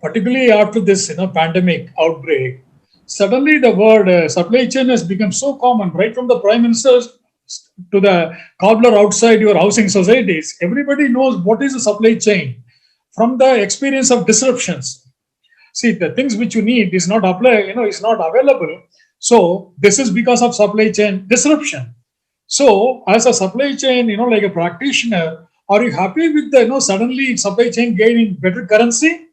particularly after this pandemic outbreak, suddenly the word supply chain has become so common, right from the prime ministers to the cobbler outside your housing societies. Everybody knows what is the supply chain from the experience of disruptions. See, the things which you need is not apply, is not available. So this is because of supply chain disruption. So as a supply chain, like a practitioner, are you happy with the suddenly supply chain gaining better currency,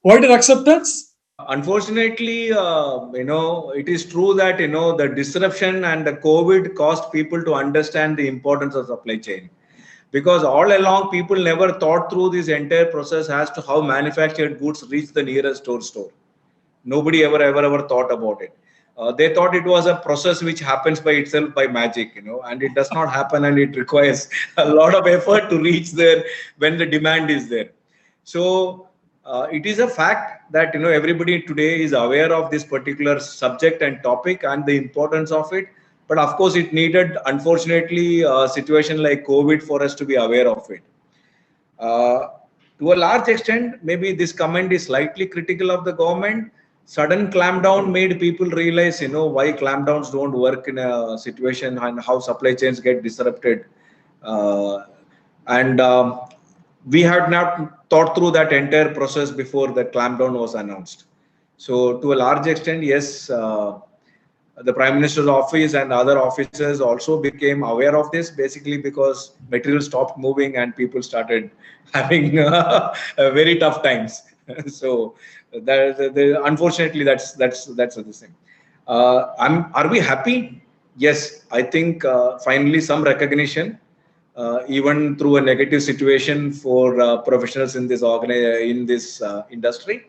wider acceptance? Unfortunately, it is true that, the disruption and the COVID caused people to understand the importance of supply chain. Because all along, people never thought through this entire process as to how manufactured goods reach the nearest store. Nobody ever thought about it. They thought it was a process which happens by itself by magic, and it does not happen, and it requires a lot of effort to reach there when the demand is there. So it is a fact that everybody today is aware of this particular subject and topic and the importance of it. But of course, it needed, unfortunately, a situation like COVID for us to be aware of it. To a large extent, maybe this comment is slightly critical of the government. Sudden clampdown made people realize, why clampdowns don't work in a situation and how supply chains get disrupted. And we had not thought through that entire process before the clampdown was announced. So to a large extent, yes, the Prime Minister's office and other offices also became aware of this, basically because material stopped moving and people started having very tough times. So unfortunately, that's the thing. Are we happy? Yes, I think finally some recognition, even through a negative situation for professionals in this industry.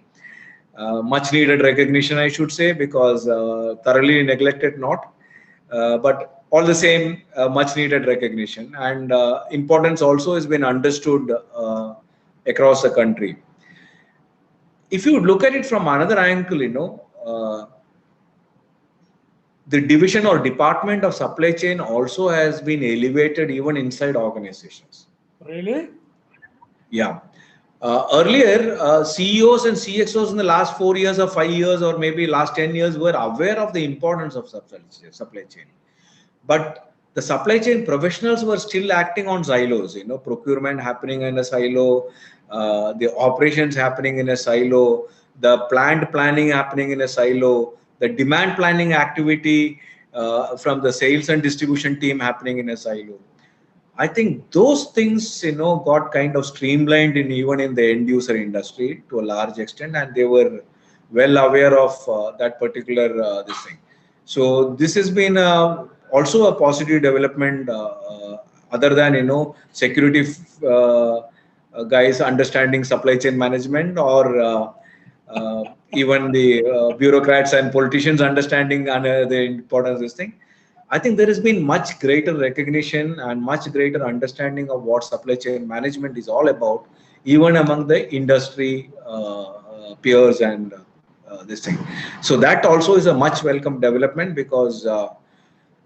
Much needed recognition, I should say, because thoroughly neglected not, but all the same, much needed recognition, and importance also has been understood across the country. If you look at it from another angle, the division or department of supply chain also has been elevated even inside organizations. Really? Yeah. Earlier, CEOs and CXOs in the last 4 years or 5 years or maybe last 10 years were aware of the importance of supply chain. But the supply chain professionals were still acting on silos, procurement happening in a silo, the operations happening in a silo, the planned planning happening in a silo, the demand planning activity from the sales and distribution team happening in a silo. I think those things, got kind of streamlined even in the end user industry to a large extent, and they were well aware of that particular this thing. So this has been also a positive development, other than security guys understanding supply chain management, or even the bureaucrats and politicians understanding the importance of this thing. I think there has been much greater recognition and much greater understanding of what supply chain management is all about, even among the industry peers and this thing. So that also is a much welcome development, because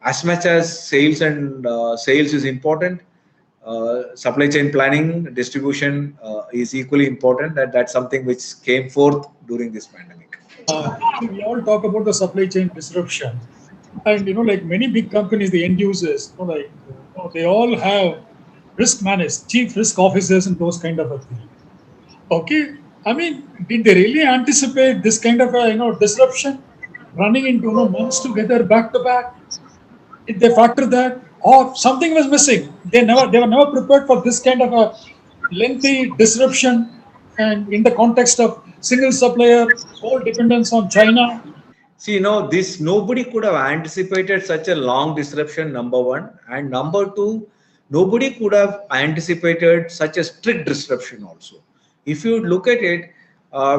as much as sales and sales is important, supply chain planning, distribution is equally important. That's something which came forth during this pandemic. We all talk about the supply chain disruption, and like many big companies, the end users, they all have risk managers, chief risk officers, and those kind of a thing. Okay, I mean, did they really anticipate this kind of a disruption running into months together back to back? Did they factor that, or something was missing? They were never prepared for this kind of a lengthy disruption, and in the context of single supplier, whole dependence on China. See, this nobody could have anticipated such a long disruption, number one. And number two, nobody could have anticipated such a strict disruption also. If you look at it,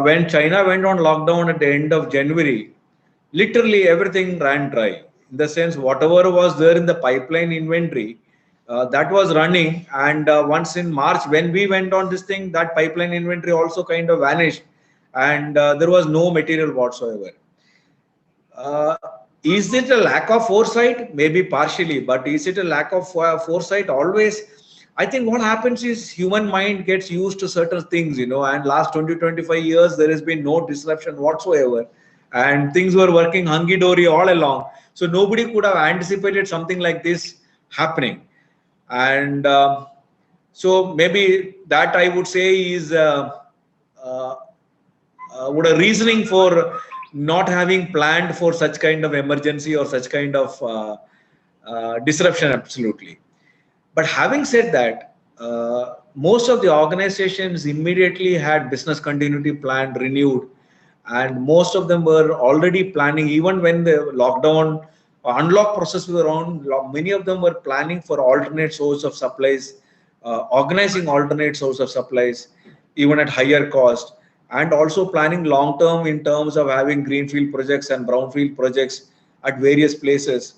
when China went on lockdown at the end of January, literally everything ran dry. In the sense, whatever was there in the pipeline inventory, that was running. And once in March, when we went on this thing, that pipeline inventory also kind of vanished. And there was no material whatsoever. Is it a lack of foresight? Maybe partially, but is it a lack of foresight? Always, I think what happens is human mind gets used to certain things, and last 20, 25 years, there has been no disruption whatsoever. And things were working hunky-dory all along. So nobody could have anticipated something like this happening. And so maybe that I would say is uh, what a reasoning for not having planned for such kind of emergency or such kind of disruption, absolutely. But having said that, most of the organizations immediately had business continuity plan renewed, and most of them were already planning, even when the lockdown or unlock process were on, many of them were planning for alternate source of supplies, organizing alternate source of supplies, even at higher cost, and also planning long term in terms of having greenfield projects and brownfield projects at various places.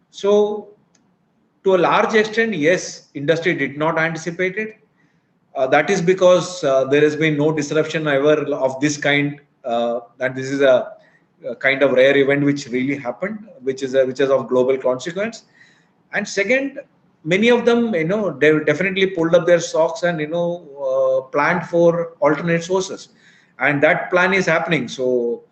So to a large extent, yes, industry did not anticipate it. That is because there has been no disruption ever of this kind. That this is a kind of rare event which really happened, which is of global consequence. And second, many of them, they definitely pulled up their socks and planned for alternate sources, and that plan is happening. So,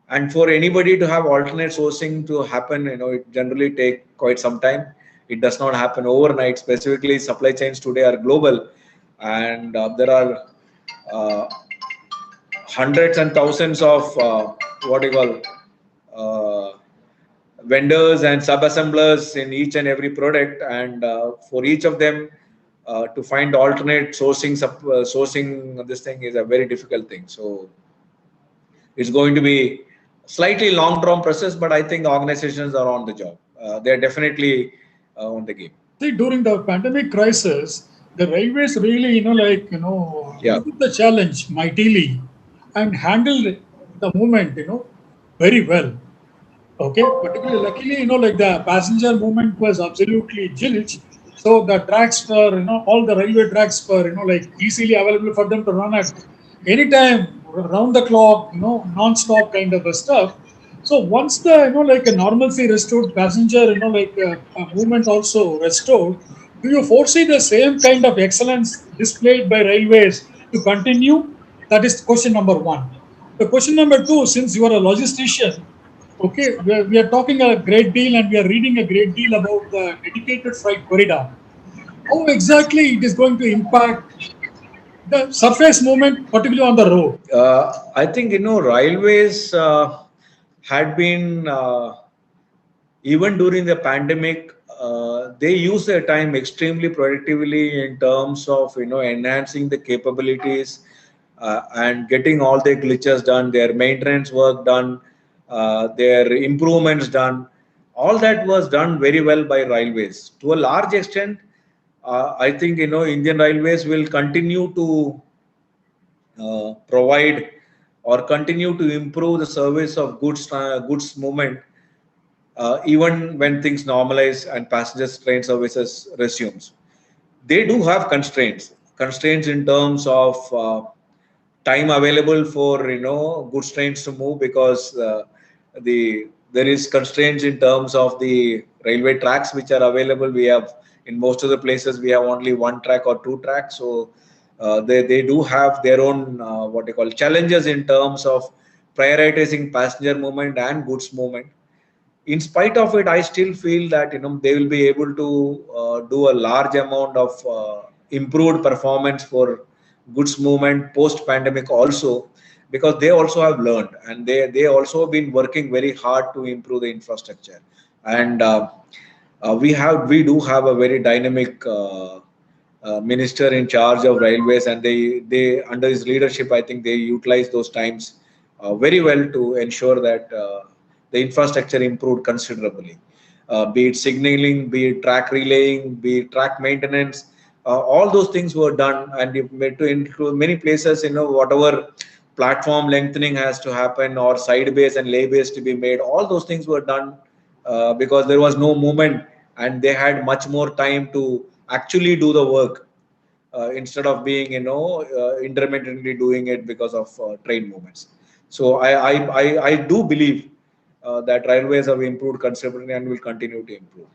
and for anybody to have alternate sourcing to happen, it generally take quite some time. It does not happen overnight. Specifically, supply chains today are global, and there are uh, hundreds and thousands of what you call vendors and sub-assemblers in each and every product, and for each of them to find alternate sourcing this thing is a very difficult thing. So it's going to be slightly long-term process, but I think organizations are on the job. They're definitely on the game. See, during the pandemic crisis, the railways really, Yeah. took the challenge mightily and handled the movement, very well. Okay, particularly luckily, like the passenger movement was absolutely zilch. So the tracks were, all the railway tracks were, easily available for them to run at anytime, round the clock, non-stop kind of a stuff. So once the, a normalcy restored, passenger, movement also restored, do you foresee the same kind of excellence displayed by railways to continue? That is question number one. The question number two, since you are a logistician, okay, we are talking a great deal and we are reading a great deal about the dedicated freight corridor. How exactly it is going to impact the surface movement, particularly on the road? I think railways had been even during the pandemic. They use their time extremely productively in terms of enhancing the capabilities and getting all their glitches done, their maintenance work done, their improvements done. All that was done very well by railways. To a large extent, I think Indian Railways will continue to provide or continue to improve the service of goods movement even when things normalize and passengers train services resumes. They do have constraints in terms of time available for goods trains to move, because there is constraints in terms of the railway tracks which are available. We have, in most of the places, we have only one track or two tracks. So they do have their own what they call challenges in terms of prioritizing passenger movement and goods movement. In spite of it, I still feel that they will be able to do a large amount of improved performance for goods movement post pandemic also, because they also have learned, and they also have been working very hard to improve the infrastructure. And we do have a very dynamic minister in charge of railways, and they under his leadership, I think they utilize those times very well to ensure that the infrastructure improved considerably, be it signaling, be it track relaying, be it track maintenance. All those things were done, and to include many places, whatever platform lengthening has to happen or side base and lay base to be made, all those things were done because there was no movement, and they had much more time to actually do the work instead of being intermittently doing it because of train movements. So I do believe that railways have improved considerably and will continue to improve.